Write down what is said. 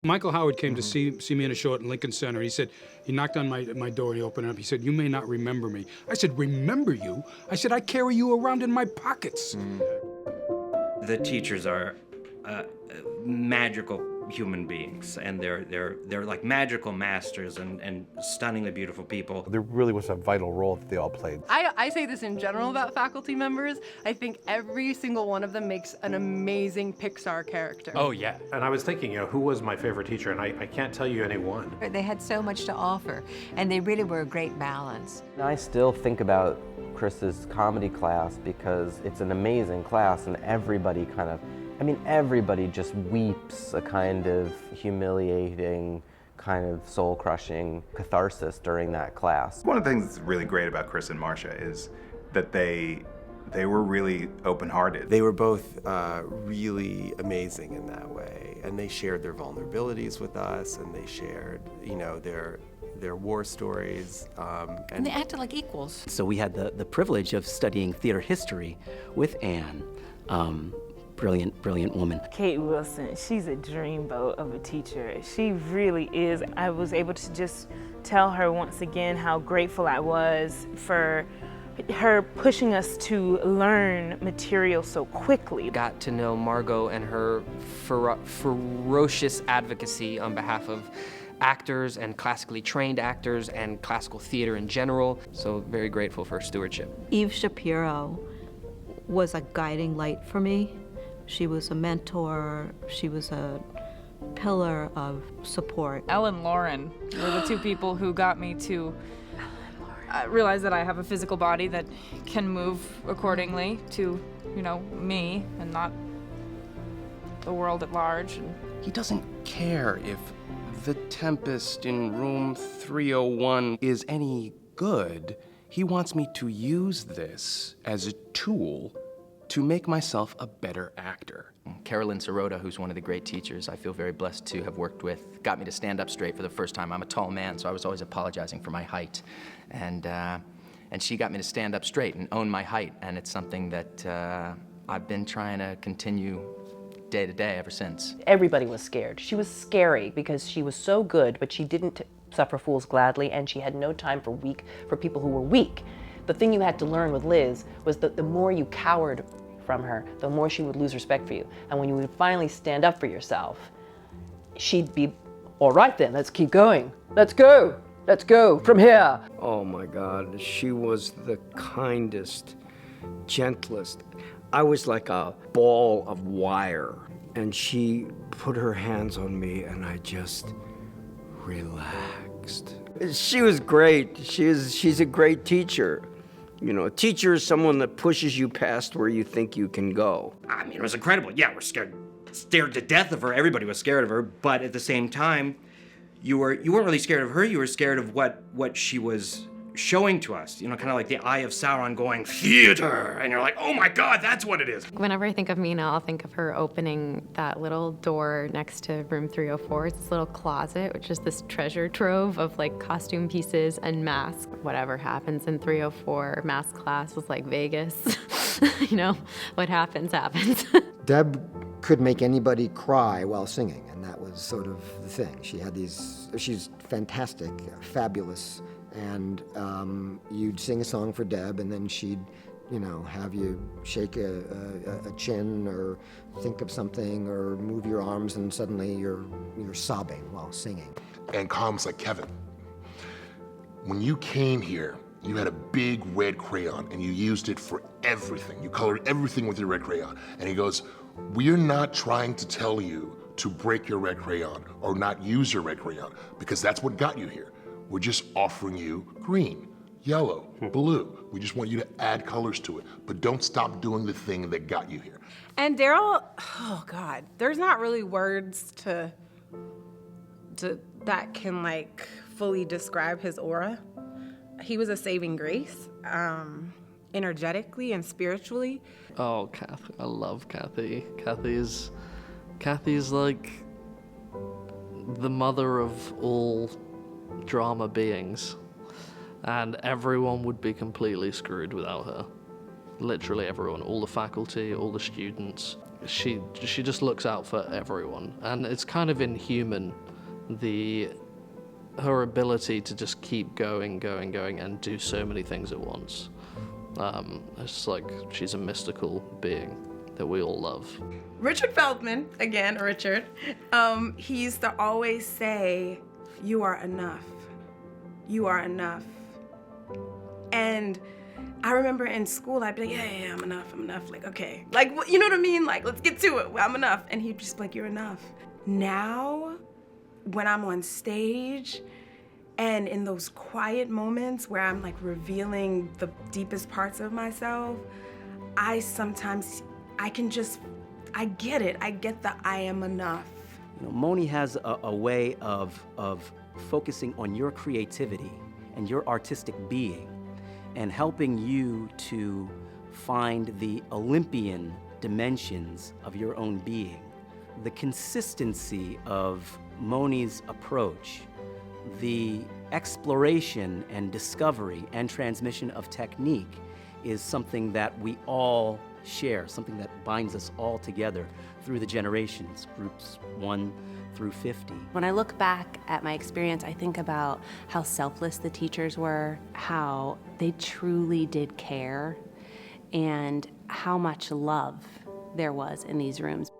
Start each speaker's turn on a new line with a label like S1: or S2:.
S1: Michael Howard came to see me in a short in Lincoln Center. He said, he knocked on my door and he opened it up. He said, "You may not remember me." I said, "Remember you?" I said, "I carry you around in my pockets."
S2: The teachers are magical human beings, and they're like magical masters and stunningly beautiful people.
S3: There really was a vital role that they all played.
S4: I say this in general about faculty members. I think every single one of them makes an amazing Pixar character.
S5: Oh, yeah.
S3: And I was thinking, who was my favorite teacher? And I can't tell you any one.
S6: They had so much to offer, and they really were a great balance.
S7: I still think about Chris's comedy class because it's an amazing class, and everybody everybody just weeps a kind of humiliating, kind of soul-crushing catharsis during that class.
S8: One of the things that's really great about Chris and Marsha is that they were really open-hearted.
S9: They were both really amazing in that way, and they shared their vulnerabilities with us, and they shared, their war stories.
S6: And they acted like equals.
S10: So we had the privilege of studying theater history with Anne. Brilliant woman.
S11: Kate Wilson, she's a dreamboat of a teacher. She really is. I was able to just tell her once again how grateful I was for her pushing us to learn material so quickly.
S5: Got to know Margot and her ferocious advocacy on behalf of actors and classically trained actors and classical theater in general. So very grateful for her stewardship.
S12: Eve Shapiro was a guiding light for me. She was a mentor. She was a pillar of support.
S13: Ellen Lauren were the two people who got me to realize that I have a physical body that can move accordingly to, me and not the world at large.
S14: He doesn't care if the tempest in room 301 is any good. He wants me to use this as a tool to make myself a better actor.
S10: Carolyn Serota, who's one of the great teachers I feel very blessed to have worked with, got me to stand up straight for the first time. I'm a tall man, so I was always apologizing for my height. And she got me to stand up straight and own my height, and it's something that I've been trying to continue day to day ever since.
S15: Everybody was scared. She was scary because she was so good, but she didn't suffer fools gladly, and she had no time for people who were weak. The thing you had to learn with Liz was that the more you cowered from her, the more she would lose respect for you. And when you would finally stand up for yourself, she'd be, all right then, let's keep going. Let's go from here.
S16: Oh my God, she was the kindest, gentlest. I was like a ball of wire, and she put her hands on me and I just relaxed. She was great. She's a great teacher. A teacher is someone that pushes you past where you think you can go.
S2: I mean, it was incredible. Yeah, we're scared to death of her. Everybody was scared of her, but at the same time, you weren't really scared of her. You were scared of what she was showing to us. Kind of like the Eye of Sauron going, theater, and you're like, oh my God, that's what it is.
S17: Whenever I think of Mina, I'll think of her opening that little door next to room 304. It's this little closet, which is this treasure trove of costume pieces and masks. Whatever happens in 304 mask class was like Vegas. What happens.
S18: Deb could make anybody cry while singing, and that was sort of the thing. She's fantastic, fabulous. And you'd sing a song for Deb, and then she'd, have you shake a chin or think of something or move your arms, and suddenly you're sobbing while singing.
S19: And Kahn was like, Kevin, when you came here, you had a big red crayon, and you used it for everything. You colored everything with your red crayon. And he goes, we're not trying to tell you to break your red crayon or not use your red crayon, because that's what got you here. We're just offering you green, yellow, blue. We just want you to add colors to it, but don't stop doing the thing that got you here.
S4: And Darryl, oh God, there's not really words to that can fully describe his aura. He was a saving grace, energetically and spiritually.
S5: Oh, Kathy, I love Kathy. Kathy's like the mother of all drama beings, and everyone would be completely screwed without her. Literally everyone, all the faculty, all the students.
S20: she just looks out for everyone, and it's kind of inhuman, her ability to just keep going, and do so many things at once. It's like she's a mystical being that we all love.
S4: Richard Feldman, again, Richard, he used to always say, "You are enough. You are enough." And I remember in school, I'd be like, yeah, I'm enough. Like, okay. Like, you know what I mean? Like, let's get to it. I'm enough. And he'd just be like, you're enough. Now, when I'm on stage and in those quiet moments where I'm like revealing the deepest parts of myself, I get it. I get the I am enough.
S21: You know, Moni has a way of focusing on your creativity and your artistic being and helping you to find the Olympian dimensions of your own being. The consistency of Moni's approach, the exploration and discovery and transmission of technique is something that we all share, something that binds us all together through the generations, groups 1 through 50.
S22: When I look back at my experience, I think about how selfless the teachers were, how they truly did care, and how much love there was in these rooms.